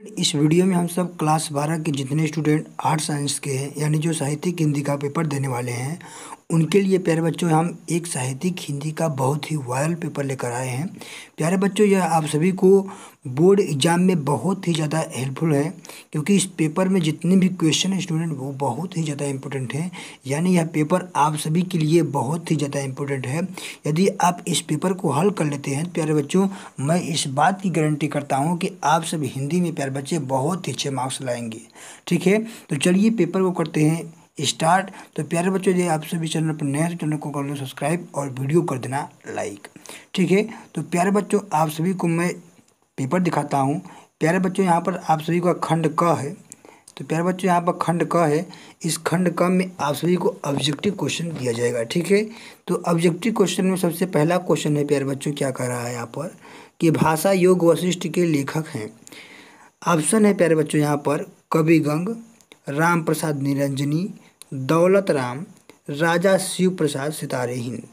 इस वीडियो में हम सब क्लास 12 के जितने स्टूडेंट आर्ट साइंस के हैं यानी जो साहित्यिक हिंदी का पेपर देने वाले हैं उनके लिए प्यारे बच्चों हम एक साहित्यिक हिंदी का बहुत ही वायरल पेपर लेकर आए हैं। प्यारे बच्चों यह आप सभी को बोर्ड एग्जाम में बहुत ही ज़्यादा हेल्पफुल है क्योंकि इस पेपर में जितने भी क्वेश्चन हैं स्टूडेंट वो बहुत ही ज़्यादा इम्पोर्टेंट हैं। यानी यह पेपर आप सभी के लिए बहुत ही ज़्यादा इम्पोर्टेंट है। यदि आप इस पेपर को हल कर लेते हैं प्यारे बच्चों, मैं इस बात की गारंटी करता हूँ कि आप सब हिंदी में प्यारे बच्चे बहुत ही अच्छे मार्क्स लाएंगे। ठीक है, तो चलिए पेपर को करते हैं स्टार्ट। तो प्यारे बच्चों यदि आप सभी चैनल पर नए हैं तो चैनल को कर लो सब्सक्राइब और वीडियो कर देना लाइक। ठीक है, तो प्यारे बच्चों आप सभी को मैं पेपर दिखाता हूँ। प्यारे बच्चों यहाँ पर आप सभी का खंड क है। तो प्यारे बच्चों यहाँ पर खंड क है। इस खंड क में आप सभी को ऑब्जेक्टिव क्वेश्चन दिया जाएगा। ठीक है, तो ऑब्जेक्टिव क्वेश्चन में सबसे पहला क्वेश्चन है प्यारे बच्चों, क्या कह रहा है यहाँ पर कि भाषा योग वशिष्ठ के लेखक हैं। ऑप्शन है प्यारे बच्चों यहाँ पर कवि गंग, राम प्रसाद निरंजनी, दौलत राम, राजा शिव प्रसाद सितारेहीन।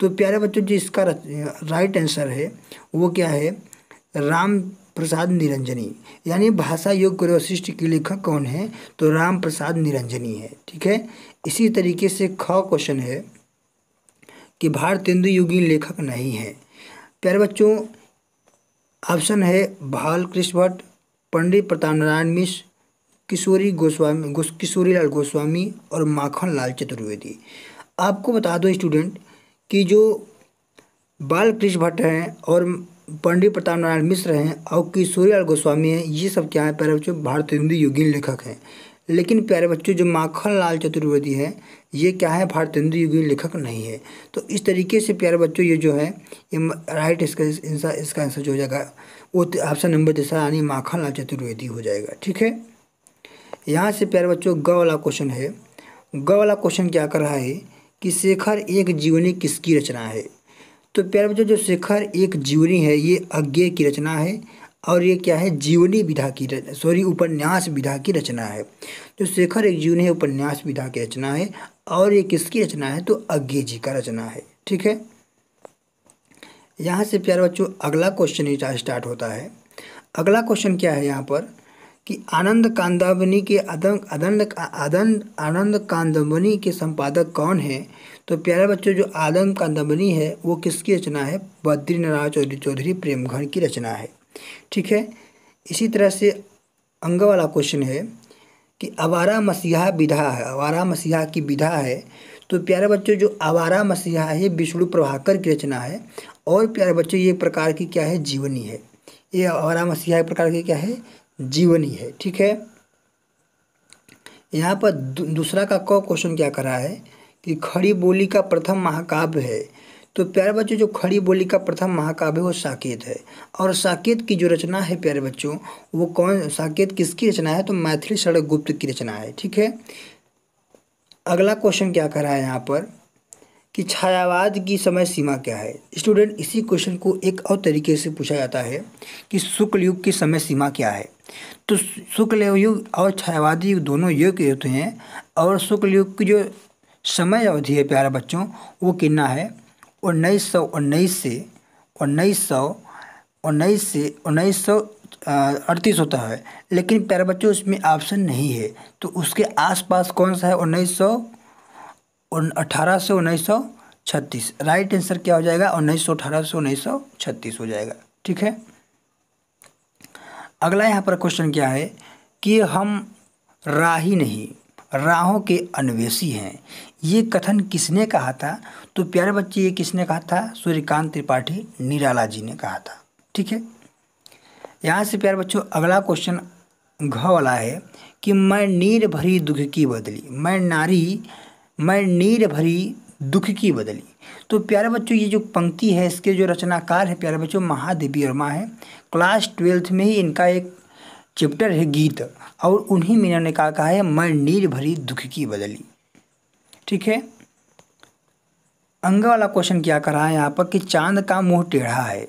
तो प्यारे बच्चों जो इसका राइट आंसर है वो क्या है, राम प्रसाद निरंजनी। यानी भाषा योग वशिष्ठ के लेखक कौन है, तो राम प्रसाद निरंजनी है। ठीक है, इसी तरीके से ख क्वेश्चन है कि भारतेंदु युगी लेखक नहीं है। प्यारे बच्चों ऑप्शन है बालकृष्ण भट्ट, पंडित प्रताप नारायण मिश्र, किशोरीलाल गोस्वामी और माखनलाल चतुर्वेदी। आपको बता दो स्टूडेंट कि जो बालकृष्ण भट्ट हैं और पंडित प्रताप नारायण मिश्र हैं और किशोरीलाल गोस्वामी हैं, ये सब क्या है प्यारे बच्चों, भारतेंदु युगीन लेखक हैं। लेकिन प्यारे बच्चों जो माखनलाल चतुर्वेदी है ये क्या है, भारतेंदु युगीन लेखक नहीं है। तो इस तरीके से प्यारे बच्चों ये जो है ये राइट इसका आंसर जो हो जाएगा वो ऑप्शन नंबर तीसरा यानी माखनलाल चतुर्वेदी हो जाएगा। ठीक है, यहाँ से प्यारे बच्चों ग वाला क्वेश्चन है। ग वाला क्वेश्चन क्या कर रहा है कि शेखर एक जीवनी किसकी रचना है। तो प्यारे बच्चों जो शेखर एक जीवनी है ये अज्ञेय की रचना है और ये क्या है, जीवनी विधा की उपन्यास विधा की रचना है। तो शेखर एक जीवनी है उपन्यास विधा की रचना है और ये किसकी रचना है, तो अज्ञेय जी का रचना है। ठीक है, यहाँ से प्यारे बच्चों अगला क्वेश्चन स्टार्ट होता है। अगला क्वेश्चन क्या है यहाँ पर कि आनंद कांदावनी के आनंद कांदावनी के संपादक कौन है। तो प्यारे बच्चों जो आनंद कांदावनी है वो किसकी रचना है, बद्रीनारायण चौधरी प्रेमघन की रचना है। ठीक है, इसी तरह से अंग वाला क्वेश्चन है कि आवारा मसीहा विधा है, आवारा मसीहा की विधा है। तो प्यारे बच्चों जो आवारा मसीहा है विष्णु प्रभाकर की रचना है और प्यारे बच्चों ये प्रकार की क्या है, जीवनी है। ये आवारा मसीहा एक प्रकार की क्या है, जीवनी है। ठीक है, यहाँ पर दूसरा का क्वेश्चन क्या कर रहा है कि खड़ी बोली का प्रथम महाकाव्य है। तो प्यारे बच्चों जो खड़ी बोली का प्रथम महाकाव्य है वो साकेत है और साकेत की जो रचना है प्यारे बच्चों वो कौन, साकेत किसकी रचना है, तो मैथिली षड़क गुप्त की रचना है। ठीक है, अगला क्वेश्चन क्या कर रहा है यहाँ पर कि छायावाद की समय सीमा क्या है। स्टूडेंट इसी क्वेश्चन को एक और तरीके से पूछा जाता है कि शुक्ल युग की समय सीमा क्या है। तो शुक्ल युग और छायावादी युग दोनों युग होते हैं और शुक्ल युग की जो समय अवधि है प्यारे बच्चों वो कितना है, 1938 होता है। लेकिन प्यारे बच्चों उसमें ऑप्शन नहीं है तो उसके आसपास कौन सा है, 18 से 1936। राइट आंसर क्या हो जाएगा, 1918 से 1936 हो जाएगा। ठीक है, अगला यहाँ पर क्वेश्चन क्या है कि हम राही नहीं राहों के अन्वेषी हैं, ये कथन किसने कहा था। तो प्यारे बच्चे ये किसने कहा था, सूर्यकांत त्रिपाठी निराला जी ने कहा था। ठीक है, यहाँ से प्यारे बच्चों अगला क्वेश्चन घ वाला है कि मैं नीर भरी दुख की बदली, मैं नीर भरी दुख की बदली। तो प्यारे बच्चों ये जो पंक्ति है इसके जो रचनाकार है प्यारे बच्चों महादेवी वर्मा है। क्लास 12th में ही इनका एक चैप्टर है गीत और उन्हीं में इन्होंने कहा है मैं नीर भरी दुख की बदली। ठीक है, अंग वाला क्वेश्चन क्या कर रहा है यहाँ पर कि चांद का मुंह टेढ़ा है,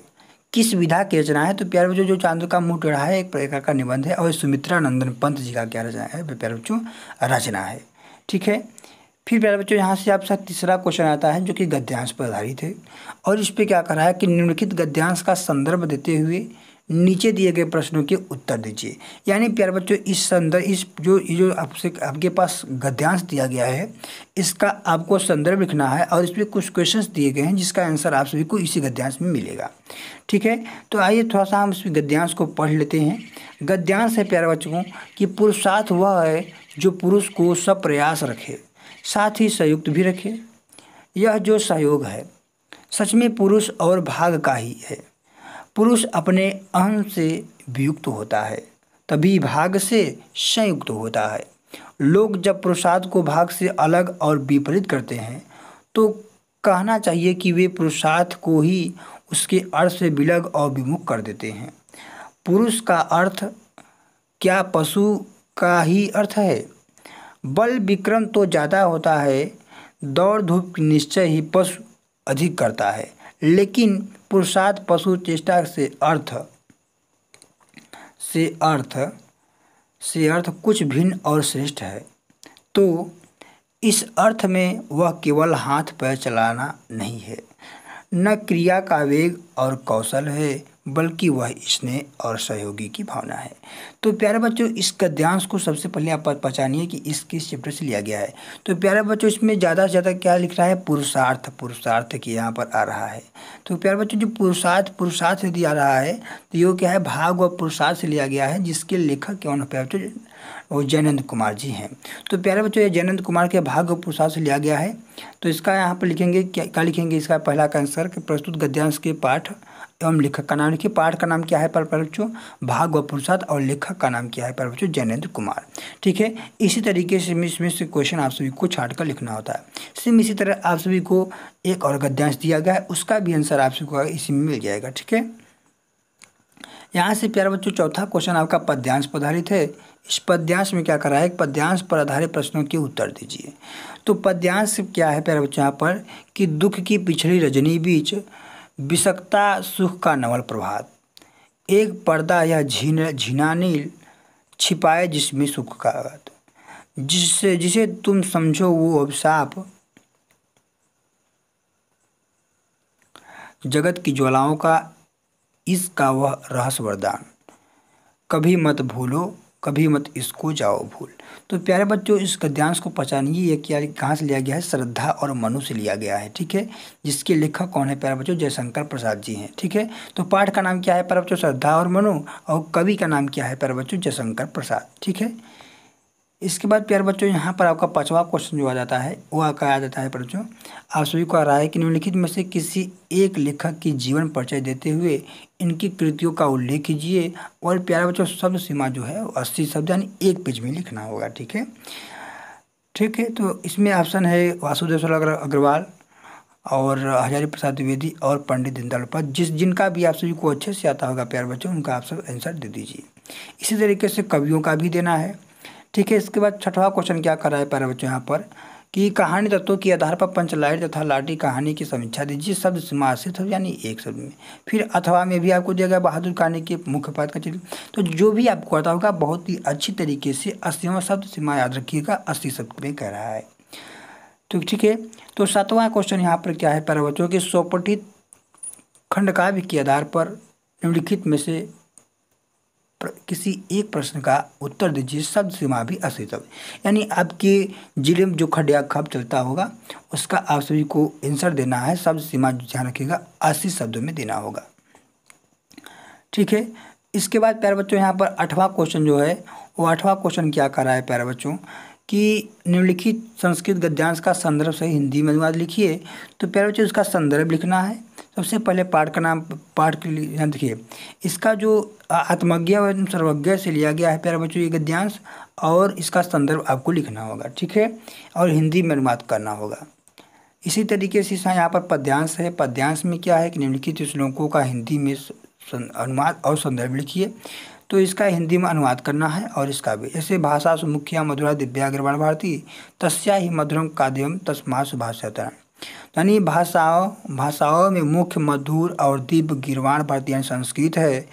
किस विधा की रचना है। तो प्यारे बच्चों जो चांद का मुंह टेढ़ा है एक प्रकार का निबंध है और सुमित्रा नंदन पंत जी का क्या रचना है, प्यारे बच्चों रचना है। ठीक है, फिर प्यारे बच्चों यहाँ से आपका तीसरा क्वेश्चन आता है जो कि गद्यांश पर आधारित है और इस पर क्या करा है कि निम्नलिखित गद्यांश का संदर्भ देते हुए नीचे दिए गए प्रश्नों के उत्तर दीजिए। यानी प्यारे बच्चों इस जो आपसे आपके पास गद्यांश दिया गया है, इसका आपको संदर्भ लिखना है और इसमें कुछ क्वेश्चंस दिए गए हैं जिसका आंसर आप सभी को इसी गद्यांश में मिलेगा। ठीक है, तो आइए थोड़ा सा हम इस गद्यांश को पढ़ लेते हैं। गद्यांश है प्यारे बच्चों कि पुरुषार्थ वह है जो पुरुष को सप्रयास रखे, साथ ही संयुक्त भी रखे। यह जो सहयोग है सच में पुरुष और भाग का ही है। पुरुष अपने अहं से वियुक्त होता है, तभी भाग से संयुक्त होता है। लोग जब पुरुषार्थ को भाग से अलग और विपरीत करते हैं तो कहना चाहिए कि वे पुरुषार्थ को ही उसके अर्थ से विलग और विमुख कर देते हैं। पुरुष का अर्थ क्या पशु का ही अर्थ है? बल विक्रम तो ज़्यादा होता है, दौड़ धूप की निश्चय ही पशु अधिक करता है, लेकिन पुरुषार्थ पशु चेष्टा से अर्थ कुछ भिन्न और श्रेष्ठ है। तो इस अर्थ में वह केवल हाथ पैर चलाना नहीं है, न क्रिया का वेग और कौशल है, बल्कि वह स्नेह और सहयोगी की भावना है। तो प्यारे बच्चों इस गद्यांश को सबसे पहले आप पहचानिए कि इस किस चैप्टर से लिया गया है। तो प्यारे बच्चों इसमें ज़्यादा से ज़्यादा क्या लिख रहा है? पुरुषार्थ की यहाँ पर आ रहा है। तो प्यारे बच्चों जो पुरुषार्थ से दिया रहा है तो ये क्या है? भाग व पुरुषार्थ से लिया गया है, जिसके लेखक कौन है प्यारे बच्चों? वो जयनंद कुमार जी हैं। तो प्यारे बच्चों ये जयनंद कुमार के भाग व पुरुषार्थ से लिया गया है। तो इसका यहाँ पर लिखेंगे क्या लिखेंगे? इसका पहला का आंसर कि प्रस्तुत गद्यांश के पाठ एवं लेखक का नाम लिखिए। पाठ का नाम क्या है पर बच्चों? भाग व पुरुषार्थ, और लेखक का नाम क्या है पर बच्चों? जयनंद कुमार। ठीक है, इसी तरीके से इसमें से क्वेश्चन आप सभी को छाट कर लिखना होता है। सेम इसी तरह आप सभी को एक और गद्यांश दिया गया है, उसका भी आंसर आप सभी को इसी में मिल जाएगा। ठीक है, यहाँ से प्यारे बच्चों चौथा क्वेश्चन आपका पद्यांश पर आधारित है। इस पद्यांश में क्या करा है? पद्यांश पर आधारित प्रश्नों के उत्तर दीजिए। तो पद्यांश क्या है प्यारे बच्चों? यहाँ पर कि दुख की पिछड़ी रजनी बीच बिसकता सुख का नवल प्रभात, एक पर्दा या झीना नील छिपाए जिसमें सुख का आघात, जिसे तुम समझो वो अभिशाप, जगत की ज्वालाओं का इसका वह रहस्य वरदान, कभी मत भूलो कभी मत इसको जाओ भूल। तो प्यारे बच्चों इस गद्यांश को पहचानिए, ये क्या कहाँ से लिया गया है? श्रद्धा और मनु से लिया गया है। ठीक है, जिसके लेखक कौन है प्यारे बच्चों? जयशंकर प्रसाद जी हैं। ठीक है, तो पाठ का नाम क्या है प्यारे बच्चों? श्रद्धा और मनु, और कवि का नाम क्या है प्यारे बच्चों? जयशंकर प्रसाद। ठीक है, इसके बाद प्यारे बच्चों यहाँ पर आपका पांचवा क्वेश्चन जो आ जाता है वो आ जाता है बच्चों, आप सभी को आ रहा है कि निम्नलिखित में से किसी एक लेखक की जीवन परिचय देते हुए इनकी कृतियों का उल्लेख कीजिए। और प्यारे बच्चों शब्द सीमा जो है 80 शब्द यानी एक पेज में लिखना होगा। ठीक है, तो इसमें ऑप्शन है वासुदेव सरल अग्रवाल और हजारी प्रसाद द्विवेदी और पंडित दीनदयाल उपाध्याय। जिनका भी आप सभी को अच्छे से आता होगा प्यारे बच्चों, उनका आप सब आंसर दे दीजिए। इसी तरीके से कवियों का भी देना है। ठीक है, इसके बाद छठवां क्वेश्चन क्या कर रहा है प्यारे बच्चों यहाँ पर कि कहानी तत्वों के आधार पर पंचलाइट तथा लाठी कहानी की समीक्षा दीजिए शब्द सीमा 80 शब्द यानी एक शब्द में। फिर अथवा में भी आपको दिया गया बहादुर कहानी के मुख्य पात्र का चित्र। तो जो भी आपको आता होगा बहुत ही अच्छी तरीके से 80वां शब्द सीमा याद रखिएगा, 80 शब्द में कह रहा है। तो ठीक है, तो सातवां क्वेश्चन यहाँ पर क्या है प्यारे बच्चों के स्वपठित खंडकाव्य के आधार पर निम्नलिखित में से किसी एक प्रश्न का उत्तर दीजिए शब्द सीमा भी 80 शब्द। यानी आपके जिले में जो खड या खब चलता होगा उसका आप सभी को आंसर देना है, शब्द सीमा ध्यान रखिएगा 80 शब्दों में देना होगा। ठीक है, इसके बाद प्यारे बच्चों यहाँ पर 8वां क्वेश्चन जो है वो 8वां क्वेश्चन क्या कर रहा है प्यारे बच्चों कि निम्नलिखित संस्कृत गद्यांश का संदर्भ सही हिंदी में अनुवाद लिखिए। तो प्यारे बच्चों इसका संदर्भ लिखना है। सबसे पहले पाठ का नाम, पाठ के लिए ध्यान देखिए, इसका जो आत्मज्ञ एवं सर्वज्ञ से लिया गया है प्यारे बच्चों ये गद्यांश, और इसका संदर्भ आपको लिखना होगा। ठीक है, और हिंदी में अनुवाद करना होगा। इसी तरीके से यहाँ पर पद्यांश है। पद्यांश में क्या है कि निम्नलिखित श्लोकों का हिंदी में अनुवाद और संदर्भ लिखिए। तो इसका हिंदी में अनुवाद करना है और इसका भी ऐसे भाषा सुमुखिया मधुरा दिव्या गिरवाण भारती तस्या ही मधुरम काव्यम तस्मा सुभाषितम्। यानी भाषाओं में मुख्य मधुर और दिव्य गिरवाण भारती यानी संस्कृत है,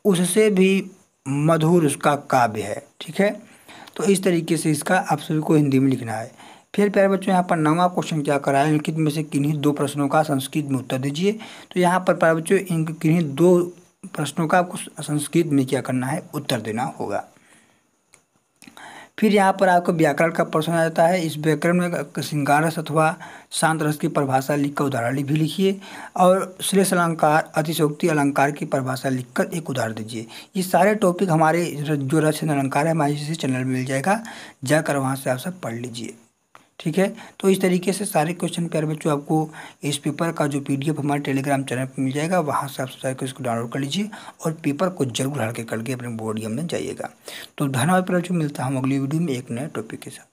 उससे भी मधुर उसका काव्य है। ठीक है, तो इस तरीके से इसका आप सभी को हिंदी में लिखना है। फिर प्यारे बच्चों यहाँ पर 9वां क्वेश्चन क्या करा है? निम्नलिखित में से किन्हीं दो प्रश्नों का संस्कृत में उत्तर दीजिए। तो यहाँ पर प्यारे बच्चों किन्हीं दो प्रश्नों का आपको संस्कृत में क्या करना है, उत्तर देना होगा। फिर यहाँ पर आपको व्याकरण का प्रश्न आ जाता है। इस व्याकरण में श्रृंगार रस अथवा शांत रस की परिभाषा लिखकर उदाहरण भी लिखिए, और श्रेष्ठ अलंकार अतिशयोक्ति अलंकार की परिभाषा लिखकर एक उदाहरण दीजिए। ये सारे टॉपिक हमारे जो रचना अलंकार है हमारे इसी चैनल में मिल जाएगा, जाकर वहाँ से आप सब पढ़ लीजिए। ठीक है, तो इस तरीके से सारे क्वेश्चन प्यारे बच्चों आपको इस पेपर का जो PDF हमारे टेलीग्राम चैनल पर मिल जाएगा, वहाँ से आप सारे क्वेश्चन को डाउनलोड कर लीजिए और पेपर को जरूर हल्के करके अपने बोर्ड एग्जाम में जाइएगा। तो धन्यवाद प्यारे बच्चों, मिलता हूँ अगली वीडियो में एक नए टॉपिक के साथ।